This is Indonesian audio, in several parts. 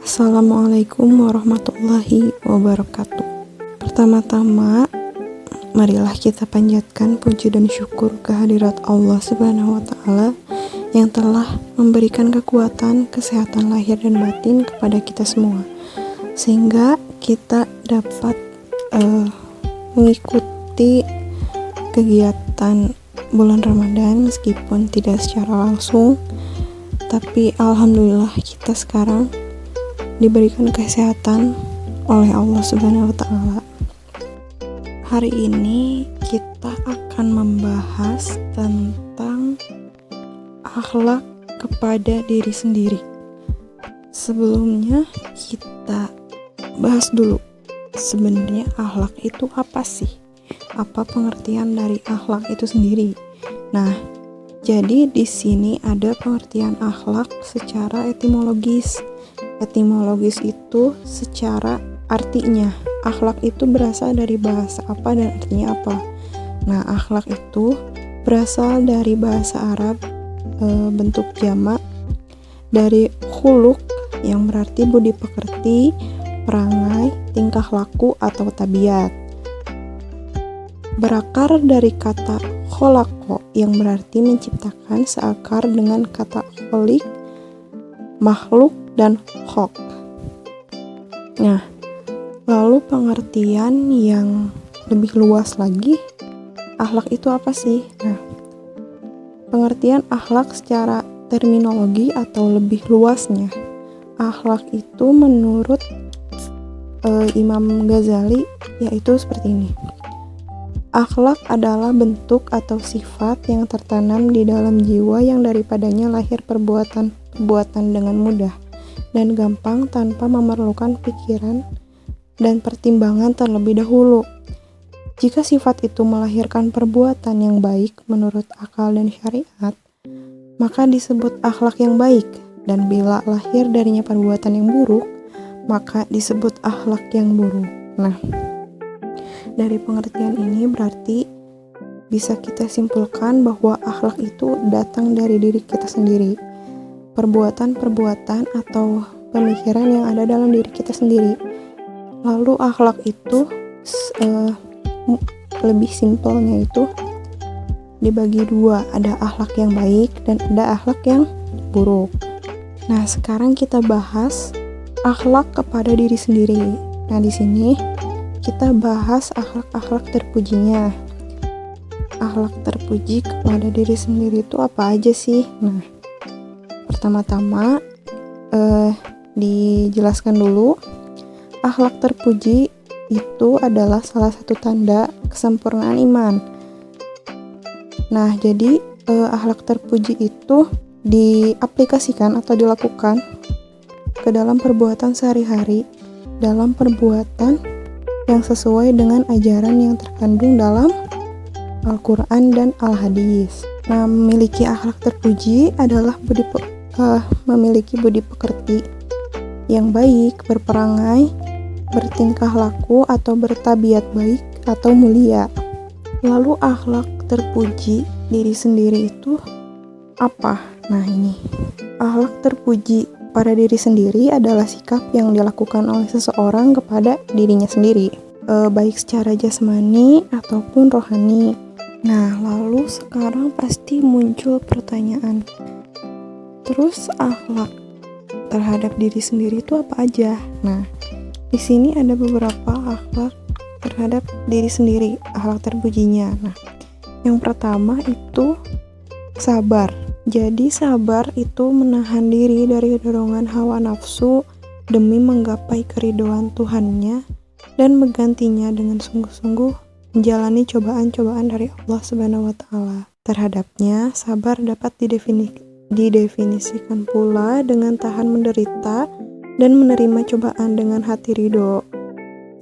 Assalamualaikum warahmatullahi wabarakatuh. Pertama-tama, marilah kita panjatkan puji dan syukur kehadirat Allah Subhanahu wa Ta'ala yang telah memberikan kekuatan, kesehatan lahir dan batin kepada kita semua, sehingga kita dapat mengikuti kegiatan bulan Ramadan meskipun tidak secara langsung, tapi alhamdulillah kita sekarang diberikan kesehatan oleh Allah Subhanahu wa Ta'ala. Hari ini kita akan membahas tentang akhlak kepada diri sendiri. Sebelumnya kita bahas dulu, sebenarnya akhlak itu apa sih? Apa pengertian dari akhlak itu sendiri? Nah, jadi di sini ada pengertian akhlak secara etimologis. Etimologis itu secara artinya. Akhlak itu berasal dari bahasa apa dan artinya apa? Nah, akhlak itu berasal dari bahasa Arab bentuk jamak dari khuluq yang berarti budi pekerti, perangai, tingkah laku atau tabiat. Berakar dari kata kholaqo yang berarti menciptakan, seakar dengan kata kholik, makhluk, dan khok. Nah, lalu pengertian yang lebih luas lagi, akhlak itu apa sih? Nah, pengertian akhlak secara terminologi atau lebih luasnya, akhlak itu menurut Imam Ghazali yaitu seperti ini. Akhlak adalah bentuk atau sifat yang tertanam di dalam jiwa yang daripadanya lahir perbuatan dengan mudah dan gampang tanpa memerlukan pikiran dan pertimbangan terlebih dahulu. Jika sifat itu melahirkan perbuatan yang baik menurut akal dan syariat, maka disebut akhlak yang baik, dan bila lahir darinya perbuatan yang buruk, maka disebut akhlak yang buruk. Nah, dari pengertian ini berarti bisa kita simpulkan bahwa akhlak itu datang dari diri kita sendiri. Perbuatan-perbuatan atau pemikiran yang ada dalam diri kita sendiri. Lalu akhlak itu lebih simpelnya itu dibagi dua, ada akhlak yang baik dan ada akhlak yang buruk. Nah, sekarang kita bahas akhlak kepada diri sendiri. Nah, di sini kita bahas akhlak-akhlak terpujinya. Akhlak terpuji kepada diri sendiri itu apa aja sih? Nah, pertama-tama dijelaskan dulu, akhlak terpuji itu adalah salah satu tanda kesempurnaan iman. Nah, jadi akhlak terpuji itu diaplikasikan atau dilakukan ke dalam perbuatan sehari-hari, dalam perbuatan yang sesuai dengan ajaran yang terkandung dalam Al-Quran dan Al-Hadis. Nah, memiliki akhlak terpuji adalah memiliki budi pekerti yang baik, berperangai, bertingkah laku atau bertabiat baik atau mulia. Lalu akhlak terpuji diri sendiri itu apa? Nah, ini akhlak terpuji pada diri sendiri adalah sikap yang dilakukan oleh seseorang kepada dirinya sendiri, baik secara jasmani ataupun rohani. Nah, lalu sekarang pasti muncul pertanyaan, terus akhlak terhadap diri sendiri itu apa aja? Nah, di sini ada beberapa akhlak terhadap diri sendiri, akhlak terpujinya. Nah, yang pertama itu sabar. Jadi sabar itu menahan diri dari dorongan hawa nafsu demi menggapai keridhaan Tuhannya dan menggantinya dengan sungguh-sungguh menjalani cobaan-cobaan dari Allah Subhanahu wa Ta'ala. Terhadapnya, sabar dapat didefinisikan pula dengan tahan menderita dan menerima cobaan dengan hati ridho,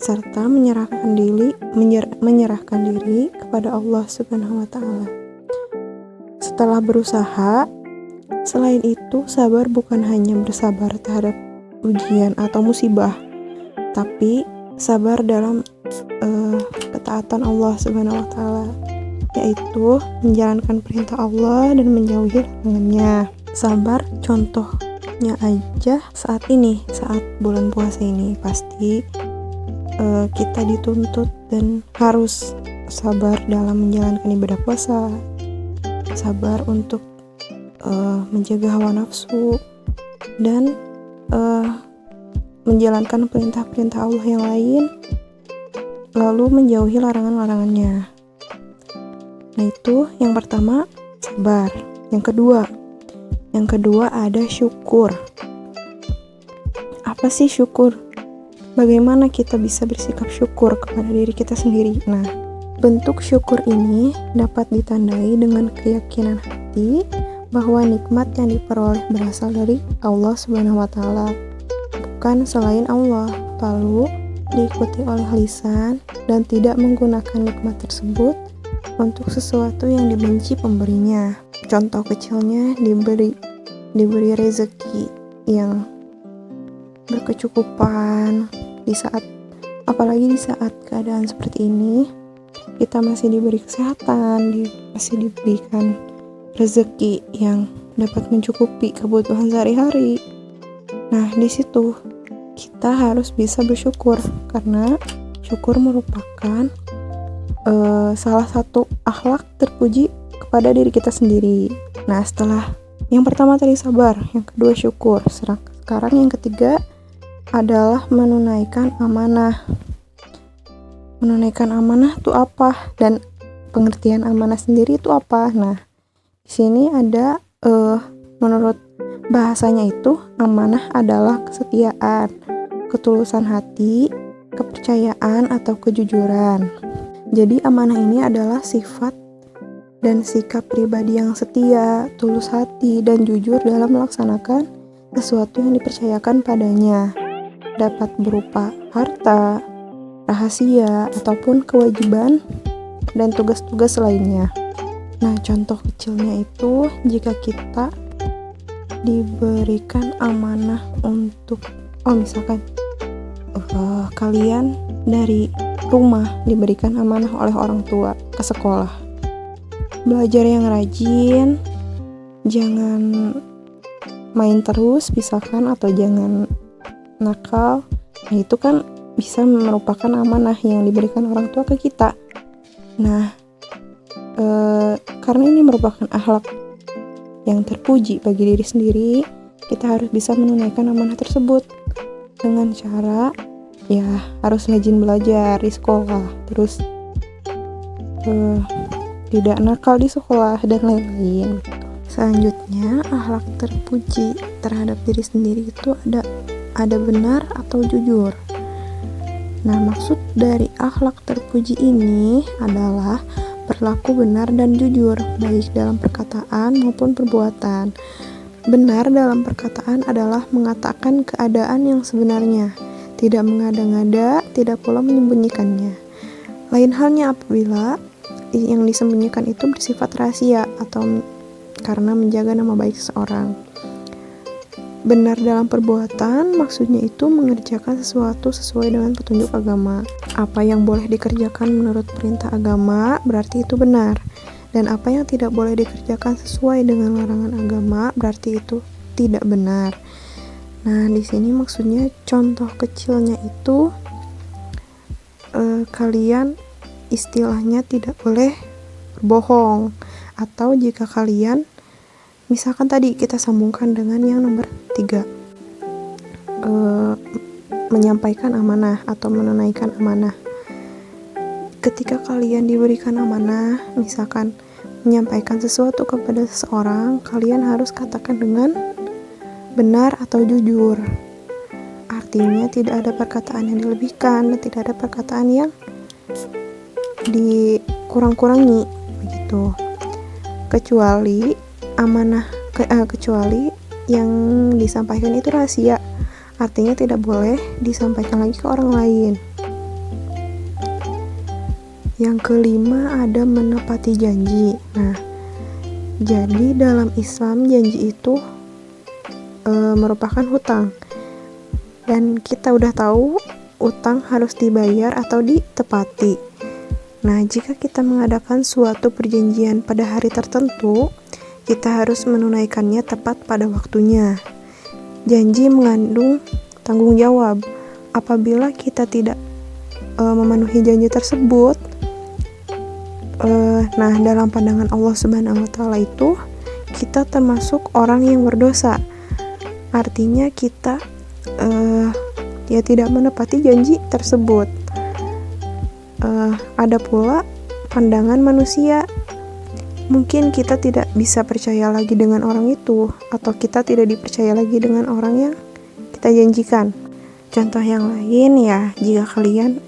serta menyerahkan diri kepada Allah Subhanahu wa Ta'ala. Setelah berusaha, selain itu sabar bukan hanya bersabar terhadap ujian atau musibah, tapi sabar dalam ketaatan Allah Subhanahu wa Ta'ala, yaitu menjalankan perintah Allah dan menjauhi larangannya. Sabar contoh contohnya aja saat ini, saat bulan puasa ini pasti kita dituntut dan harus sabar dalam menjalankan ibadah puasa, sabar untuk menjaga hawa nafsu dan menjalankan perintah-perintah Allah yang lain, lalu menjauhi larangan-larangannya. Nah, itu yang pertama, sabar. Yang kedua ada syukur. Apa sih syukur? Bagaimana kita bisa bersikap syukur kepada diri kita sendiri? Nah, bentuk syukur ini dapat ditandai dengan keyakinan hati bahwa nikmat yang diperoleh berasal dari Allah Subhanahu wa Ta'ala, bukan selain Allah. Lalu diikuti oleh lisan dan tidak menggunakan nikmat tersebut untuk sesuatu yang dibenci pemberinya. Contoh kecilnya diberi rezeki yang berkecukupan apalagi di saat keadaan seperti ini, kita masih diberi kesehatan, masih diberikan rezeki yang dapat mencukupi kebutuhan sehari-hari. Nah, di situ kita harus bisa bersyukur karena syukur merupakan salah satu akhlak terpuji kepada diri kita sendiri. Nah, setelah yang pertama tadi sabar, yang kedua syukur, sekarang yang ketiga adalah menunaikan amanah. Menunaikan amanah itu apa? Dan pengertian amanah sendiri itu apa? Nah, di sini ada menurut bahasanya itu amanah adalah kesetiaan, ketulusan hati, kepercayaan atau kejujuran. Jadi amanah ini adalah sifat dan sikap pribadi yang setia, tulus hati, dan jujur dalam melaksanakan sesuatu yang dipercayakan padanya. Dapat berupa harta, rahasia, ataupun kewajiban dan tugas-tugas lainnya. Nah, contoh kecilnya itu jika kita diberikan amanah untuk misalkan kalian dari rumah diberikan amanah oleh orang tua ke sekolah. Belajar yang rajin, jangan main terus misalkan, atau jangan nakal. Nah, itu kan bisa merupakan amanah yang diberikan orang tua ke kita. Nah, karena ini merupakan akhlak yang terpuji bagi diri sendiri, kita harus bisa menunaikan amanah tersebut dengan cara harus rajin belajar di sekolah, terus tidak nakal di sekolah dan lain-lain. Selanjutnya, akhlak terpuji terhadap diri sendiri itu ada benar atau jujur. Nah, maksud dari akhlak terpuji ini adalah berlaku benar dan jujur, baik dalam perkataan maupun perbuatan. Benar dalam perkataan adalah mengatakan keadaan yang sebenarnya, tidak mengada-ngada, tidak pula menyembunyikannya. Lain halnya apabila yang disembunyikan itu bersifat rahasia atau karena menjaga nama baik seseorang. Benar dalam perbuatan maksudnya itu mengerjakan sesuatu sesuai dengan petunjuk agama. Apa yang boleh dikerjakan menurut perintah agama berarti itu benar, dan apa yang tidak boleh dikerjakan sesuai dengan larangan agama berarti itu tidak benar. Nah, di sini maksudnya contoh kecilnya itu kalian istilahnya tidak boleh berbohong, atau jika kalian misalkan tadi kita sambungkan dengan yang nomor 3, menyampaikan amanah atau menunaikan amanah. Ketika kalian diberikan amanah, misalkan menyampaikan sesuatu kepada seseorang, kalian harus katakan dengan benar atau jujur. Artinya tidak ada perkataan yang dilebihkan dan tidak ada perkataan yang dikurang-kurangi begitu. Kecuali yang disampaikan itu rahasia, artinya tidak boleh disampaikan lagi ke orang lain. Yang kelima ada menepati janji. Nah, jadi dalam Islam janji itu merupakan hutang, dan kita udah tahu utang harus dibayar atau ditepati. Nah, jika kita mengadakan suatu perjanjian pada hari tertentu, kita harus menunaikannya tepat pada waktunya. Janji mengandung tanggung jawab. Apabila kita tidak memenuhi janji tersebut, nah dalam pandangan Allah Subhanahu wa Ta'ala itu kita termasuk orang yang berdosa. Artinya kita ya tidak menepati janji tersebut. Ada pula pandangan manusia. Mungkin kita tidak bisa percaya lagi dengan orang itu, atau kita tidak dipercaya lagi dengan orang yang kita janjikan. Contoh yang lain ya, jika kalian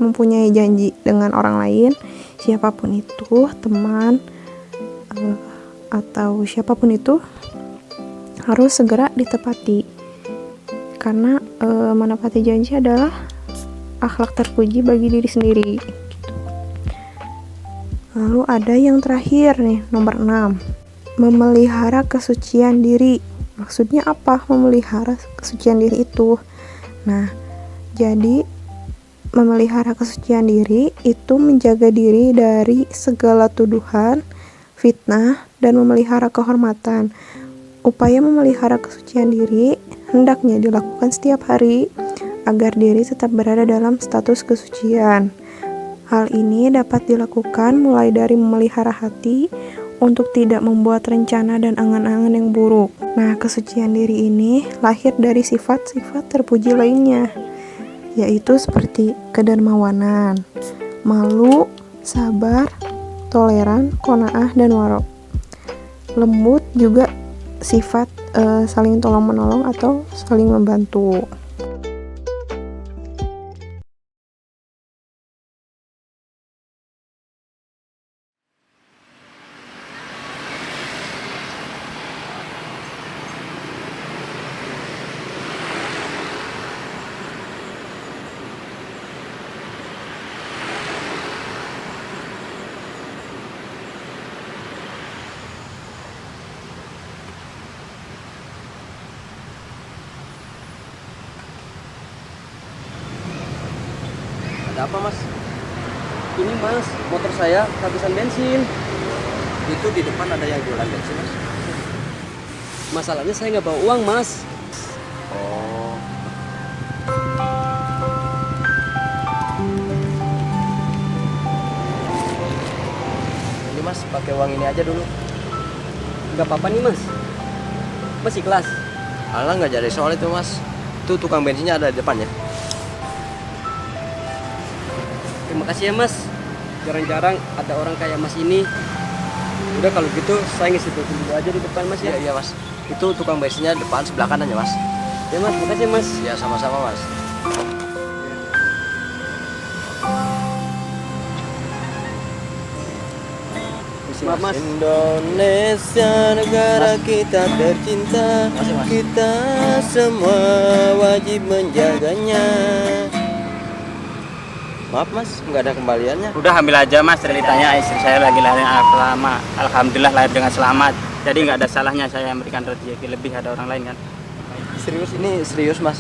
mempunyai janji dengan orang lain, siapapun itu, teman atau siapapun itu, harus segera ditepati. Karena menepati janji adalah akhlak terpuji bagi diri sendiri. Lalu ada yang terakhir nih, nomor 6. Memelihara kesucian diri. Maksudnya apa memelihara kesucian diri itu? Nah, jadi memelihara kesucian diri itu menjaga diri dari segala tuduhan, fitnah, dan memelihara kehormatan. Upaya memelihara kesucian diri hendaknya dilakukan setiap hari agar diri tetap berada dalam status kesucian. Hal ini dapat dilakukan mulai dari memelihara hati untuk tidak membuat rencana dan angan-angan yang buruk. Nah, kesucian diri ini lahir dari sifat-sifat terpuji lainnya, yaitu seperti kedermawanan, malu, sabar, toleran, qanaah, dan warok. Lembut juga sifat saling tolong-menolong atau saling membantu. Ada apa, Mas? Ini, Mas, motor saya kehabisan bensin. Itu di depan ada yang jualan bensin, Mas. Masalahnya saya nggak bawa uang, Mas. Oh. Ini, Mas, pakai uang ini aja dulu. Nggak apa-apa nih, Mas. Mas ikhlas. Alah, nggak jadi soal itu, Mas. Itu tukang bensinnya ada di depannya. Terima kasih ya, Mas. Jarang-jarang ada orang kayak Mas ini. Udah kalau gitu saya ngisi bensin dulu aja di depan, Mas ya. Iya, Mas. Itu tukang bensinnya depan sebelah kanan ya, Mas. Ya, Mas. Makasih, Mas. Ya, sama-sama, Mas. Maaf, Mas. Indonesia negara kita tercinta. Mas. Kita semua wajib menjaganya. Maaf, Mas, nggak ada kembaliannya. Udah ambil aja, Mas, ceritanya istri saya lagi lahir lama. Alhamdulillah lahir dengan selamat. Jadi nggak ada salahnya saya memberikan rezeki lebih, ada orang lain kan. Serius, ini serius, Mas.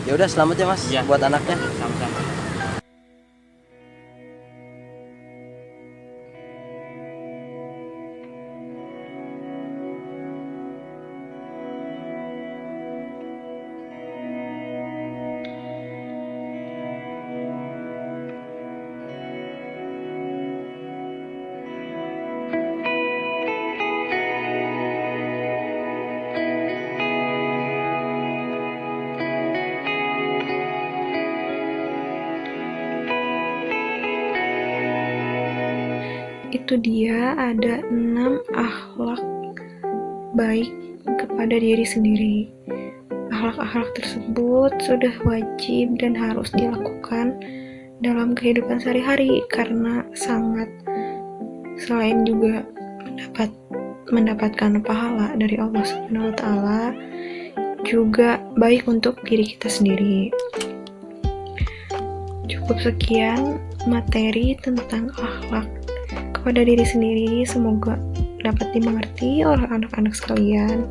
Ya udah, selamat ya, Mas, Ya. buat anaknya. Sama-sama. Itu dia ada 6 akhlak baik kepada diri sendiri. Akhlak-akhlak tersebut sudah wajib dan harus dilakukan dalam kehidupan sehari-hari karena sangat, selain juga mendapatkan pahala dari Allah Subhanahu wa Ta'ala, juga baik untuk diri kita sendiri. Cukup sekian materi tentang akhlak kepada diri sendiri, semoga dapat dimengerti oleh anak-anak sekalian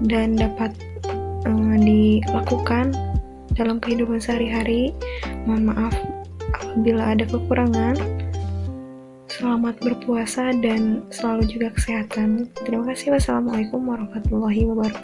dan dapat dilakukan dalam kehidupan sehari-hari. Mohon maaf apabila ada kekurangan. Selamat berpuasa dan selalu juga kesehatan. Terima kasih. Wassalamualaikum warahmatullahi wabarakatuh.